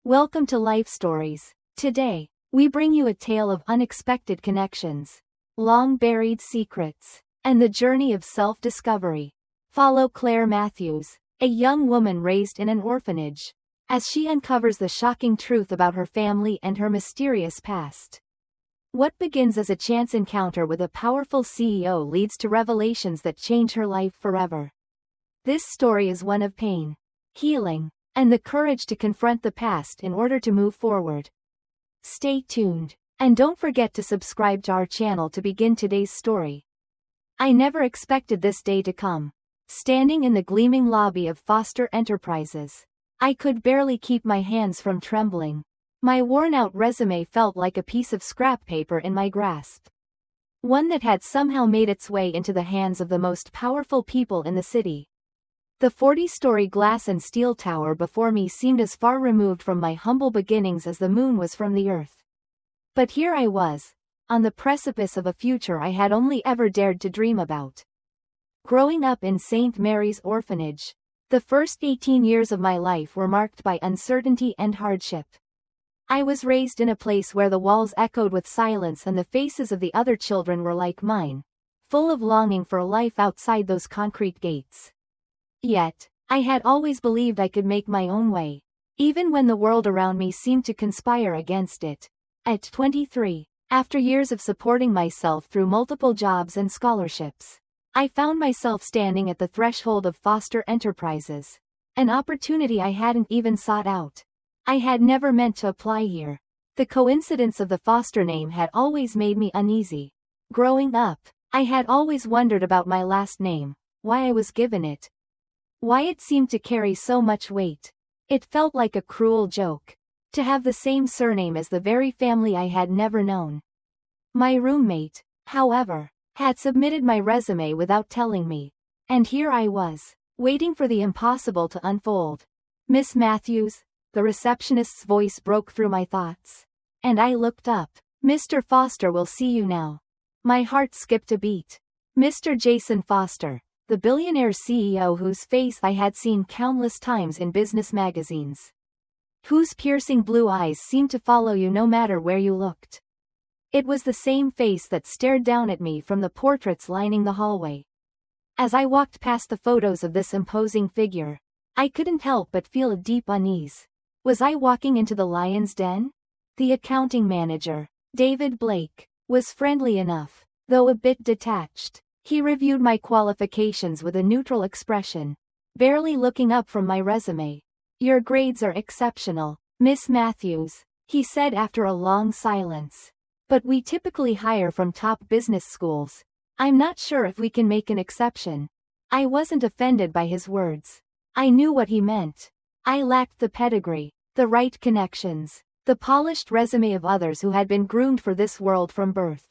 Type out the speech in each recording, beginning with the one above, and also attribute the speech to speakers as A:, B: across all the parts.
A: Welcome to Life Stories. Today, we bring you a tale of unexpected connections, long-buried secrets, and the journey of self-discovery. Follow Claire Matthews, a young woman raised in an orphanage, as she uncovers the shocking truth about her family and her mysterious past. What begins as a chance encounter with a powerful CEO leads to revelations that change her life forever. This story is one of pain, healing, and the courage to confront the past in order to move forward. Stay tuned, and don't forget to subscribe to our channel to begin today's story. I never expected this day to come. Standing in the gleaming lobby of Foster Enterprises, I could barely keep my hands from trembling. My worn-out resume felt like a piece of scrap paper in my grasp. One that had somehow made its way into the hands of the most powerful people in the city. The 40-story glass and steel tower before me seemed as far removed from my humble beginnings as the moon was from the earth. But here I was, on the precipice of a future I had only ever dared to dream about. Growing up in St. Mary's Orphanage, the first 18 years of my life were marked by uncertainty and hardship. I was raised in a place where the walls echoed with silence and the faces of the other children were like mine, full of longing for a life outside those concrete gates. Yet, I had always believed I could make my own way, even when the world around me seemed to conspire against it. At 23, after years of supporting myself through multiple jobs and scholarships, I found myself standing at the threshold of Foster Enterprises, an opportunity I hadn't even sought out. I had never meant to apply here. The coincidence of the Foster name had always made me uneasy. Growing up, I had always wondered about my last name, why I was given it, why it seemed to carry so much weight. It felt like a cruel joke, to have the same surname as the very family I had never known. My roommate, however, had submitted my resume without telling me, and here I was, waiting for the impossible to unfold. "Miss Matthews," the receptionist's voice broke through my thoughts, and I looked up. "Mr. Foster will see you now." My heart skipped a beat. Mr. Jason Foster, the billionaire CEO whose face I had seen countless times in business magazines. Whose piercing blue eyes seemed to follow you no matter where you looked. It was the same face that stared down at me from the portraits lining the hallway. As I walked past the photos of this imposing figure, I couldn't help but feel a deep unease. Was I walking into the lion's den? The accounting manager, David Blake, was friendly enough, though a bit detached. He reviewed my qualifications with a neutral expression, barely looking up from my resume. "Your grades are exceptional, Miss Matthews," he said after a long silence. "But we typically hire from top business schools. I'm not sure if we can make an exception." I wasn't offended by his words. I knew what he meant. I lacked the pedigree, the right connections, the polished resume of others who had been groomed for this world from birth.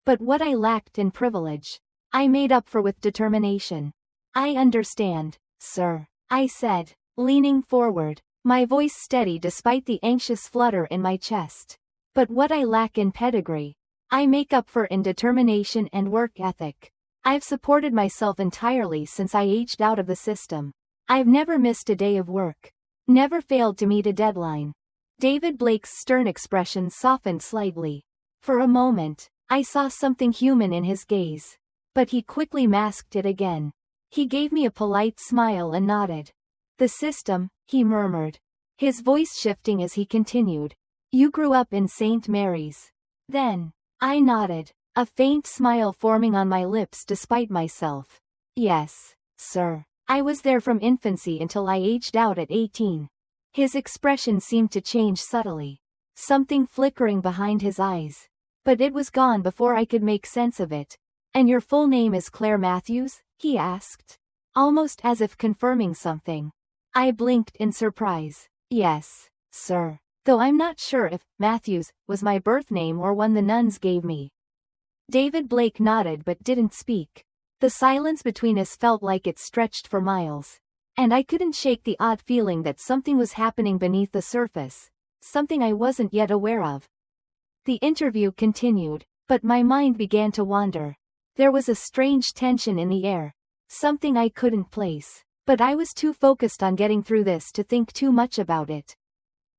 A: But what I lacked in privilege, I made up for with determination. "I understand, sir," I said, leaning forward, my voice steady despite the anxious flutter in my chest. "But what I lack in pedigree, I make up for in determination and work ethic. I've supported myself entirely since I aged out of the system. I've never missed a day of work, never failed to meet a deadline." David Blake's stern expression softened slightly. For a moment, I saw something human in his gaze. But he quickly masked it again. He gave me a polite smile and nodded. "The system," he murmured, his voice shifting as he continued. "You grew up in St. Mary's, then?" I nodded, a faint smile forming on my lips despite myself. "Yes, sir. I was there from infancy until I aged out at 18. His expression seemed to change subtly, something flickering behind his eyes. But it was gone before I could make sense of it. "And your full name is Claire Matthews?" he asked, almost as if confirming something. I blinked in surprise. "Yes, sir. Though I'm not sure if Matthews was my birth name or one the nuns gave me." David Blake nodded but didn't speak. The silence between us felt like it stretched for miles. And I couldn't shake the odd feeling that something was happening beneath the surface, something I wasn't yet aware of. The interview continued, but my mind began to wander. There was a strange tension in the air, something I couldn't place, but I was too focused on getting through this to think too much about it.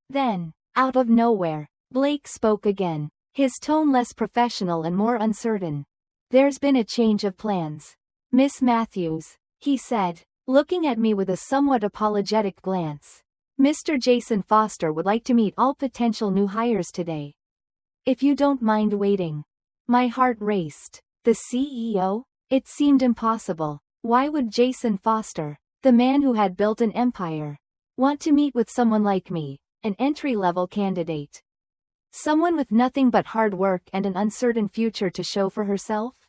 A: Then, out of nowhere, Blake spoke again, his tone less professional and more uncertain. "There's been a change of plans. Miss Matthews," he said, looking at me with a somewhat apologetic glance. "Mr. Jason Foster would like to meet all potential new hires today. If you don't mind waiting." My heart raced. The CEO? It seemed impossible. Why would Jason Foster, the man who had built an empire, want to meet with someone like me, an entry-level candidate? Someone with nothing but hard work and an uncertain future to show for herself?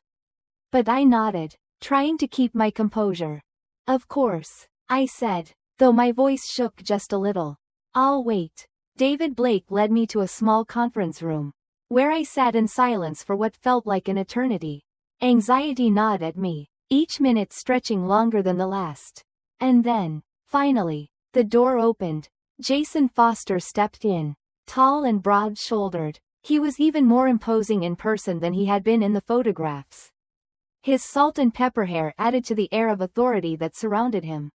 A: But I nodded, trying to keep my composure. "Of course," I said, though my voice shook just a little. "I'll wait." David Blake led me to a small conference room, where I sat in silence for what felt like an eternity. Anxiety gnawed at me, each minute stretching longer than the last. And then, finally, the door opened. Jason Foster stepped in, tall and broad-shouldered. He was even more imposing in person than he had been in the photographs. His salt and pepper hair added to the air of authority that surrounded him.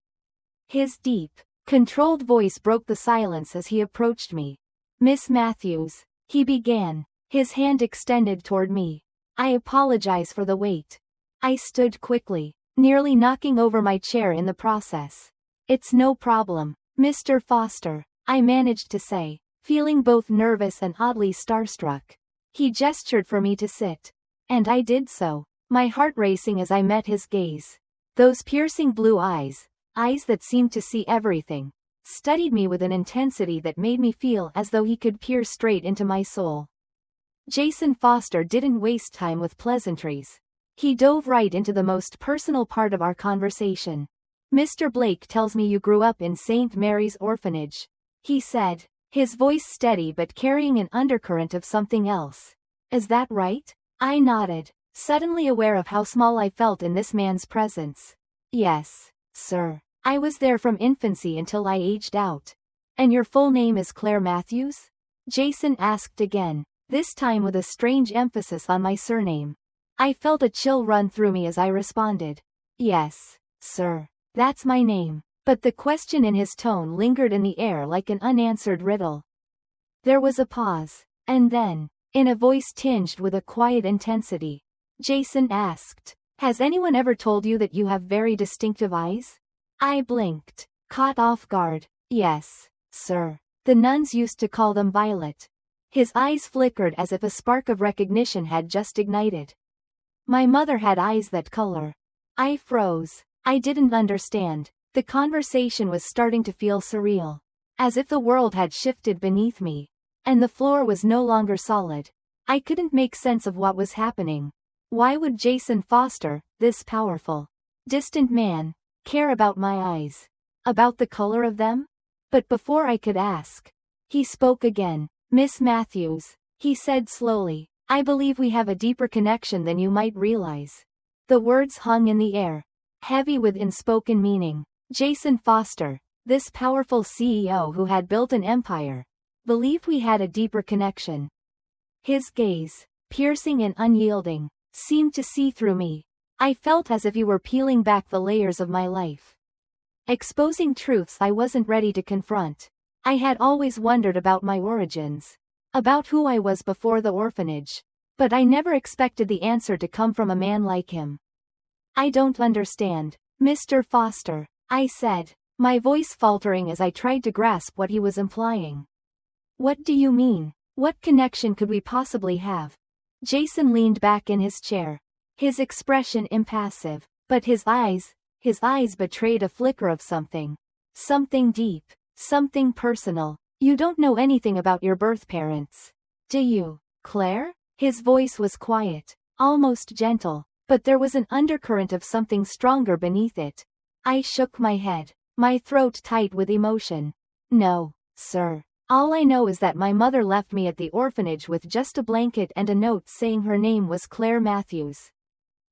A: His deep, controlled voice broke the silence as he approached me. "Miss Matthews," he began, his hand extended toward me. "I apologize for the wait." I stood quickly, nearly knocking over my chair in the process. "It's no problem, Mr. Foster," I managed to say, feeling both nervous and oddly starstruck. He gestured for me to sit, and I did so, my heart racing as I met his gaze. Those piercing blue eyes that seemed to see everything, studied me with an intensity that made me feel as though he could peer straight into my soul. Jason Foster didn't waste time with pleasantries. He dove right into the most personal part of our conversation. "Mr. Blake tells me you grew up in St. Mary's Orphanage," he said, his voice steady but carrying an undercurrent of something else. "Is that right?" I nodded, suddenly aware of how small I felt in this man's presence. "Yes, sir. I was there from infancy until I aged out." "And your full name is Claire Matthews?" Jason asked again, this time with a strange emphasis on my surname. I felt a chill run through me as I responded. "Yes, sir. That's my name." But the question in his tone lingered in the air like an unanswered riddle. There was a pause, and then, in a voice tinged with a quiet intensity, Jason asked, "Has anyone ever told you that you have very distinctive eyes?" I blinked, caught off guard. "Yes, sir. The nuns used to call them violet." His eyes flickered as if a spark of recognition had just ignited. "My mother had eyes that color." I froze. I didn't understand. The conversation was starting to feel surreal, as if the world had shifted beneath me, and the floor was no longer solid. I couldn't make sense of what was happening. Why would Jason Foster, this powerful, distant man, care about my eyes? About the color of them? But before I could ask, he spoke again. "Miss Matthews," he said slowly, "I believe we have a deeper connection than you might realize." The words hung in the air, heavy with unspoken meaning. Jason Foster, this powerful CEO who had built an empire, believed we had a deeper connection. His gaze, piercing and unyielding, seemed to see through me. I felt as if he were peeling back the layers of my life, exposing truths I wasn't ready to confront. I had always wondered about my origins, about who I was before the orphanage, but I never expected the answer to come from a man like him. "I don't understand, Mr. Foster," I said, my voice faltering as I tried to grasp what he was implying. "What do you mean? What connection could we possibly have?" Jason leaned back in his chair, his expression impassive, but his eyes betrayed a flicker of something. Something deep, something personal. "You don't know anything about your birth parents, do you, Claire?" His voice was quiet, almost gentle, but there was an undercurrent of something stronger beneath it. I shook my head, my throat tight with emotion. "No, sir. All I know is that my mother left me at the orphanage with just a blanket and a note saying her name was Claire Matthews.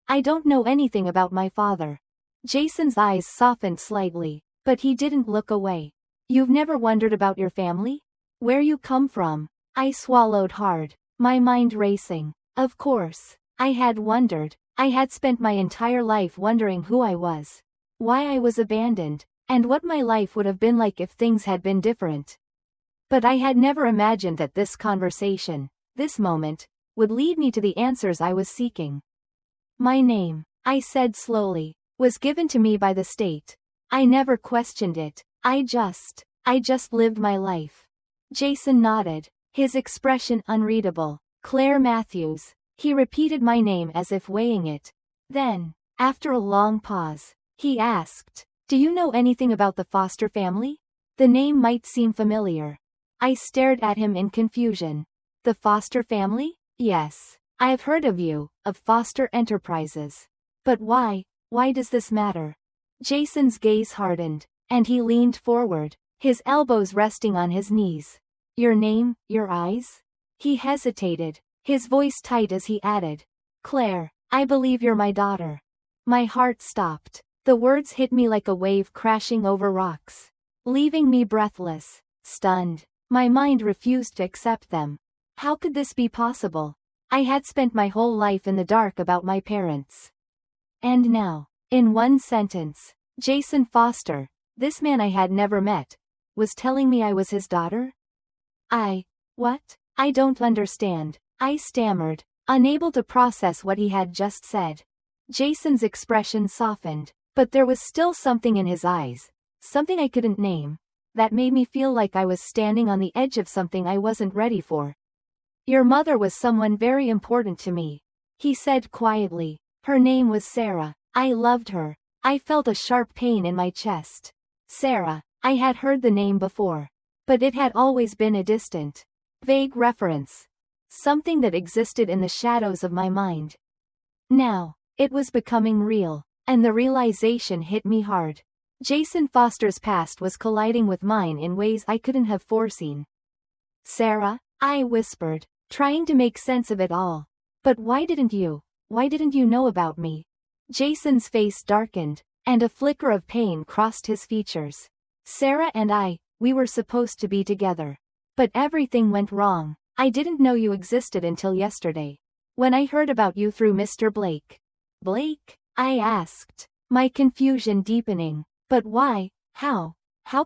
A: I don't know anything about my father." Jason's eyes softened slightly, but he didn't look away. "You've never wondered about your family? Where you come from?" I swallowed hard, my mind racing. Of course, I had wondered. I had spent my entire life wondering who I was, why I was abandoned, and what my life would have been like if things had been different. But I had never imagined that this conversation, this moment, would lead me to the answers I was seeking. My name, I said slowly, was given to me by the state. I never questioned it. I just lived my life. Jason nodded, his expression unreadable. Claire Matthews. He repeated my name as if weighing it. Then, after a long pause, he asked, "Do you know anything about the Foster family?" The name might seem familiar. I stared at him in confusion. The Foster family? Yes. I have heard of you, of Foster Enterprises. But why does this matter? Jason's gaze hardened, and he leaned forward, his elbows resting on his knees. Your name, your eyes? He hesitated, his voice tight as he added, "Claire, I believe you're my daughter." My heart stopped. The words hit me like a wave crashing over rocks, leaving me breathless, stunned. My mind refused to accept them. How could this be possible? I had spent my whole life in the dark about my parents. And now, in one sentence, Jason Foster, this man I had never met, was telling me I was his daughter? What? I don't understand, I stammered, unable to process what he had just said. Jason's expression softened, but there was still something in his eyes, something I couldn't name, that made me feel like I was standing on the edge of something I wasn't ready for. Your mother was someone very important to me, he said quietly. Her name was Sarah. I loved her. I felt a sharp pain in my chest. Sarah. I had heard the name before, but it had always been a distant, vague reference. Something that existed in the shadows of my mind. Now, it was becoming real, and the realization hit me hard. Jason Foster's past was colliding with mine in ways I couldn't have foreseen. Sarah, I whispered, trying to make sense of it all. But why didn't you know about me? Jason's face darkened, and a flicker of pain crossed his features. Sarah and we were supposed to be together. But everything went wrong. I didn't know you existed until yesterday, when I heard about you through Mr. Blake. Blake? I asked, my confusion deepening. But why? How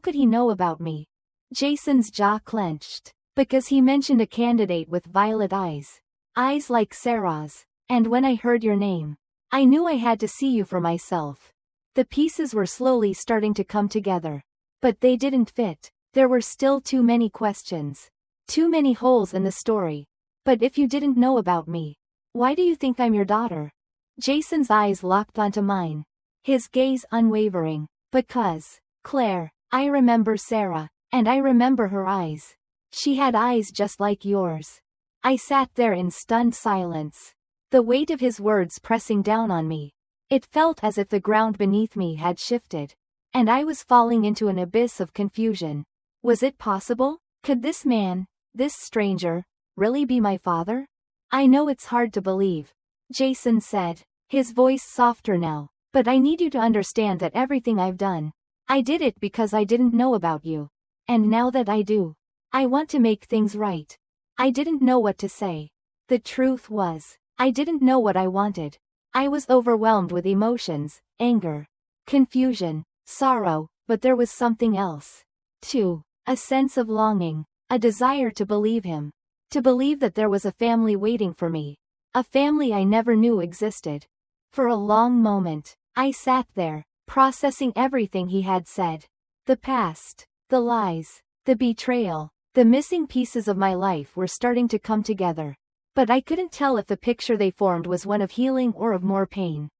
A: could he know about me? Jason's jaw clenched. Because he mentioned a candidate with violet eyes. Eyes like Sarah's. And when I heard your name, I knew I had to see you for myself. The pieces were slowly starting to come together. But they didn't fit. There were still too many questions. Too many holes in the story. But if you didn't know about me, why do you think I'm your daughter? Jason's eyes locked onto mine. His gaze unwavering. Because, Claire, I remember Sarah, and I remember her eyes. She had eyes just like yours. I sat there in stunned silence, the weight of his words pressing down on me. It felt as if the ground beneath me had shifted, and I was falling into an abyss of confusion. Was it possible? Could this man, this stranger, really be my father? I know it's hard to believe, Jason said, his voice softer now, but I need you to understand that everything I've done, I did it because I didn't know about you. And now that I do, I want to make things right. I didn't know what to say. The truth was, I didn't know what I wanted. I was overwhelmed with emotions, anger, confusion, sorrow, but there was something else, too. A sense of longing, a desire to believe him. To believe that there was a family waiting for me. A family I never knew existed. For a long moment, I sat there, processing everything he had said. The past, the lies, the betrayal. The missing pieces of my life were starting to come together. But I couldn't tell if the picture they formed was one of healing or of more pain.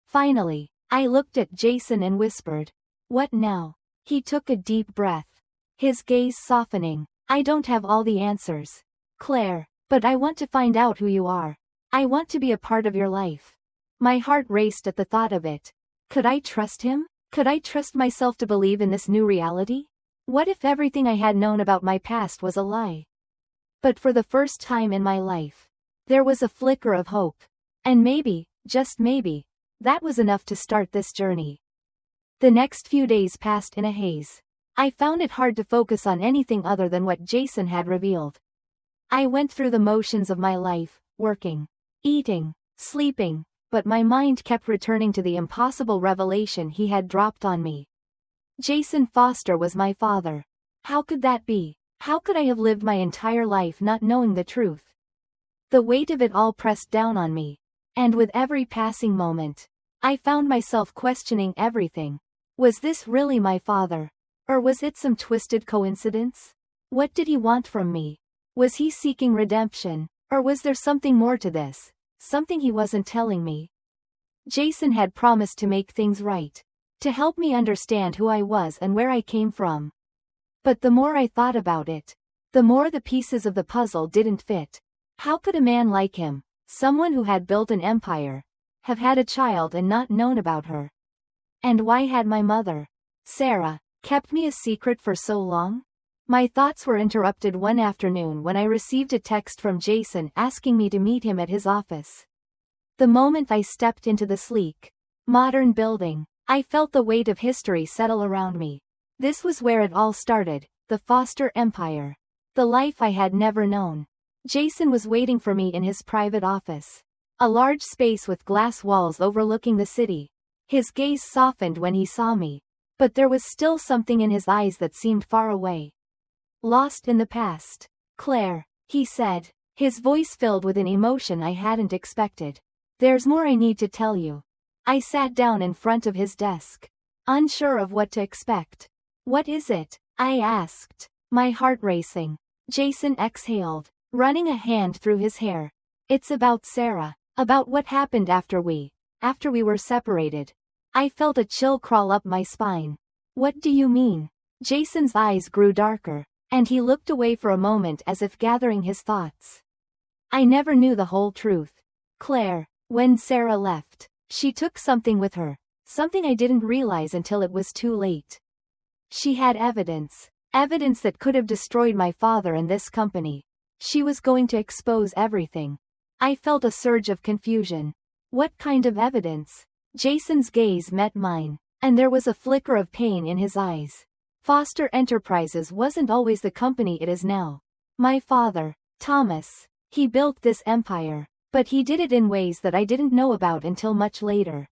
A: Finally, I looked at Jason and whispered, "What now?" He took a deep breath, his gaze softening. "I don't have all the answers, Claire, but I want to find out who you are. I want to be a part of your life." My heart raced at the thought of it. Could I trust him? Could I trust myself to believe in this new reality? What if everything I had known about my past was a lie? But for the first time in my life, there was a flicker of hope. And maybe, just maybe, that was enough to start this journey. The next few days passed in a haze. I found it hard to focus on anything other than what Jason had revealed. I went through the motions of my life, working, eating, sleeping, but my mind kept returning to the impossible revelation he had dropped on me. Jason Foster was my father. How could that be? How could I have lived my entire life not knowing the truth? The weight of it all pressed down on me. And with every passing moment, I found myself questioning everything. Was this really my father? Or was it some twisted coincidence? What did he want from me? Was he seeking redemption? Or was there something more to this? Something he wasn't telling me? Jason had promised to make things right. To help me understand who I was and where I came from. But the more I thought about it, the more the pieces of the puzzle didn't fit. How could a man like him, someone who had built an empire, have had a child and not known about her? And why had my mother, Sarah, kept me a secret for so long? My thoughts were interrupted one afternoon when I received a text from Jason asking me to meet him at his office. The moment I stepped into the sleek, modern building, I felt the weight of history settle around me. This was where it all started, the Foster Empire. The life I had never known. Jason was waiting for me in his private office. A large space with glass walls overlooking the city. His gaze softened when he saw me, but there was still something in his eyes that seemed far away. Lost in the past. Claire, he said, his voice filled with an emotion I hadn't expected. There's more I need to tell you. I sat down in front of his desk, unsure of what to expect. What is it? I asked, my heart racing. Jason exhaled, running a hand through his hair. It's about Sarah, about what happened after we were separated. I felt a chill crawl up my spine. What do you mean? Jason's eyes grew darker, and he looked away for a moment as if gathering his thoughts. I never knew the whole truth, Claire. When Sarah left, she took something with her, something I didn't realize until it was too late. She had evidence that could have destroyed my father and this company. She was going to expose everything. I felt a surge of confusion. What kind of evidence? Jason's gaze met mine, and there was a flicker of pain in his eyes. Foster Enterprises wasn't always the company it is now. My father, Thomas, he built this empire, but he did it in ways that I didn't know about until much later.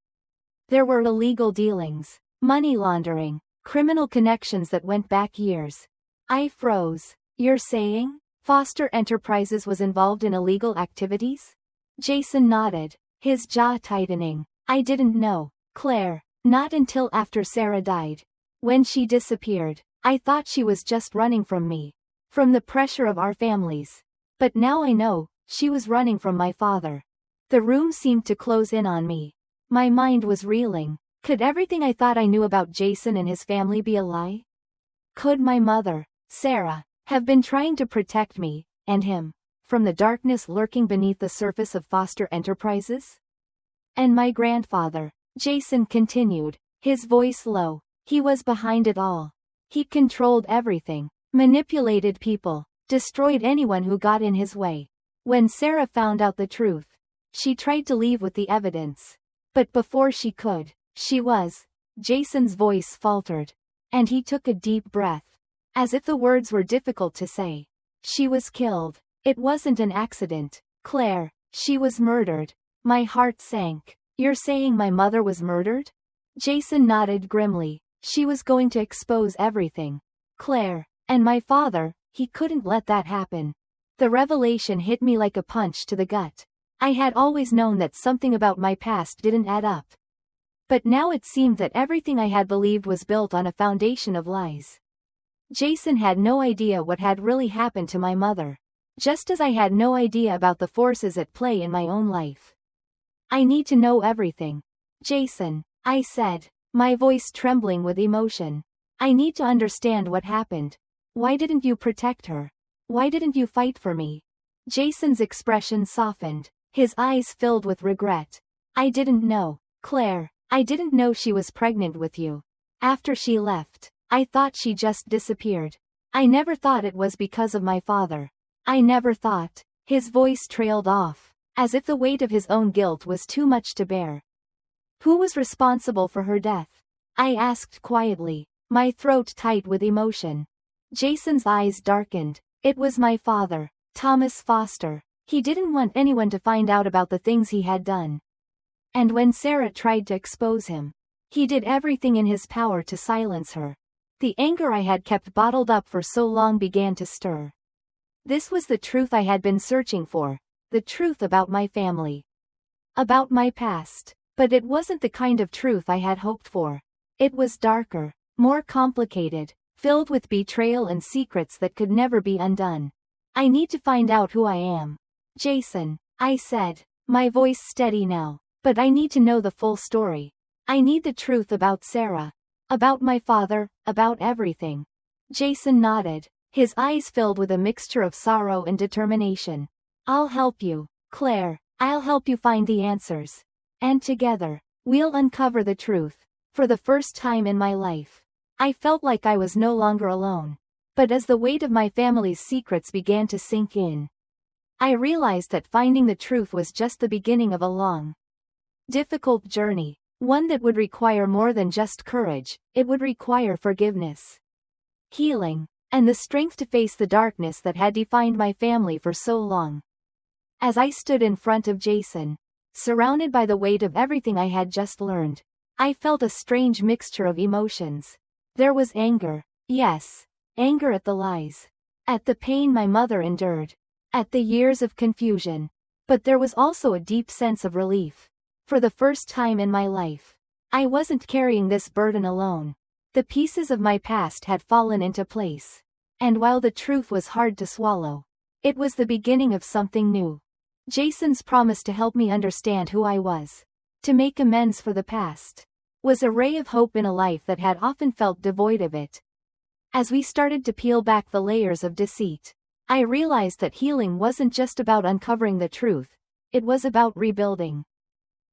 A: There were illegal dealings, money laundering, criminal connections that went back years. I froze. You're saying Foster Enterprises was involved in illegal activities? Jason nodded, his jaw tightening. I didn't know, Claire, not until after Sarah died. When she disappeared, I thought she was just running from me, from the pressure of our families. But now I know, she was running from my father. The room seemed to close in on me. My mind was reeling. Could everything I thought I knew about Jason and his family be a lie? Could my mother, Sarah, have been trying to protect me, and him, from the darkness lurking beneath the surface of Foster Enterprises? And my grandfather, Jason continued, his voice low. He was behind it all. He controlled everything, manipulated people, destroyed anyone who got in his way. When Sarah found out the truth, she tried to leave with the evidence. But before she could, Jason's voice faltered, and he took a deep breath, as if the words were difficult to say. She was killed. It wasn't an accident, Claire. She was murdered. My heart sank. You're saying my mother was murdered? Jason nodded grimly. She was going to expose everything, Claire. And my father, he couldn't let that happen. The revelation hit me like a punch to the gut. I had always known that something about my past didn't add up. But now it seemed that everything I had believed was built on a foundation of lies. Jason had no idea what had really happened to my mother. Just as I had no idea about the forces at play in my own life. I need to know everything. Jason, I said, my voice trembling with emotion. I need to understand what happened. Why didn't you protect her? Why didn't you fight for me? Jason's expression softened, his eyes filled with regret. I didn't know, Claire. I didn't know she was pregnant with you. After she left, I thought she just disappeared. I never thought it was because of my father. I never thought. His voice trailed off, as if the weight of his own guilt was too much to bear. Who was responsible for her death? I asked quietly, my throat tight with emotion. Jason's eyes darkened. It was my father, Thomas Foster. He didn't want anyone to find out about the things he had done. And when Sarah tried to expose him, he did everything in his power to silence her. The anger I had kept bottled up for so long began to stir. This was the truth I had been searching for, the truth about my family. About my past. But it wasn't the kind of truth I had hoped for. It was darker, more complicated, filled with betrayal and secrets that could never be undone. I need to find out who I am. Jason, I said, my voice steady now, but I need to know the full story. I need the truth about Sarah. About my father, about everything. Jason nodded, his eyes filled with a mixture of sorrow and determination. I'll help you, Claire. I'll help you find the answers. And together, we'll uncover the truth. For the first time in my life, I felt like I was no longer alone. But as the weight of my family's secrets began to sink in, I realized that finding the truth was just the beginning of a long, difficult journey. One that would require more than just courage, it would require forgiveness, healing, and the strength to face the darkness that had defined my family for so long. As I stood in front of Jason, surrounded by the weight of everything I had just learned, I felt a strange mixture of emotions. There was anger, yes, anger at the lies, at the pain my mother endured, at the years of confusion. But there was also a deep sense of relief. For the first time in my life, I wasn't carrying this burden alone. The pieces of my past had fallen into place. And while the truth was hard to swallow, it was the beginning of something new. Jason's promise to help me understand who I was, to make amends for the past, was a ray of hope in a life that had often felt devoid of it. As we started to peel back the layers of deceit, I realized that healing wasn't just about uncovering the truth, it was about rebuilding.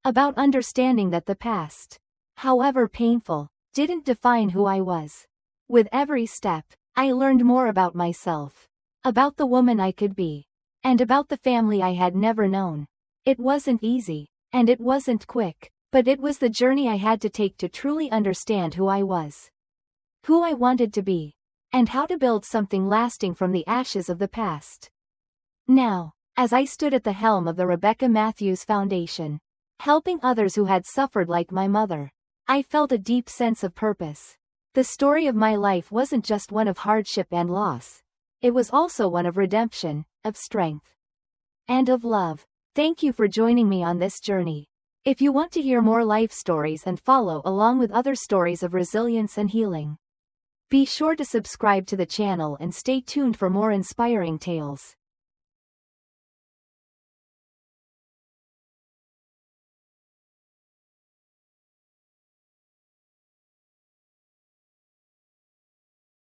A: About understanding that the past, however painful, didn't define who I was. With every step, I learned more about myself, about the woman I could be, and about the family I had never known. It wasn't easy, and it wasn't quick, but it was the journey I had to take to truly understand who I was, who I wanted to be, and how to build something lasting from the ashes of the past. Now, as I stood at the helm of the Rebecca Matthews Foundation, helping others who had suffered like my mother, I felt a deep sense of purpose. The story of my life wasn't just one of hardship and loss. It was also one of redemption, of strength, and of love. Thank you for joining me on this journey. If you want to hear more life stories and follow along with other stories of resilience and healing, be sure to subscribe to the channel and stay tuned for more inspiring tales.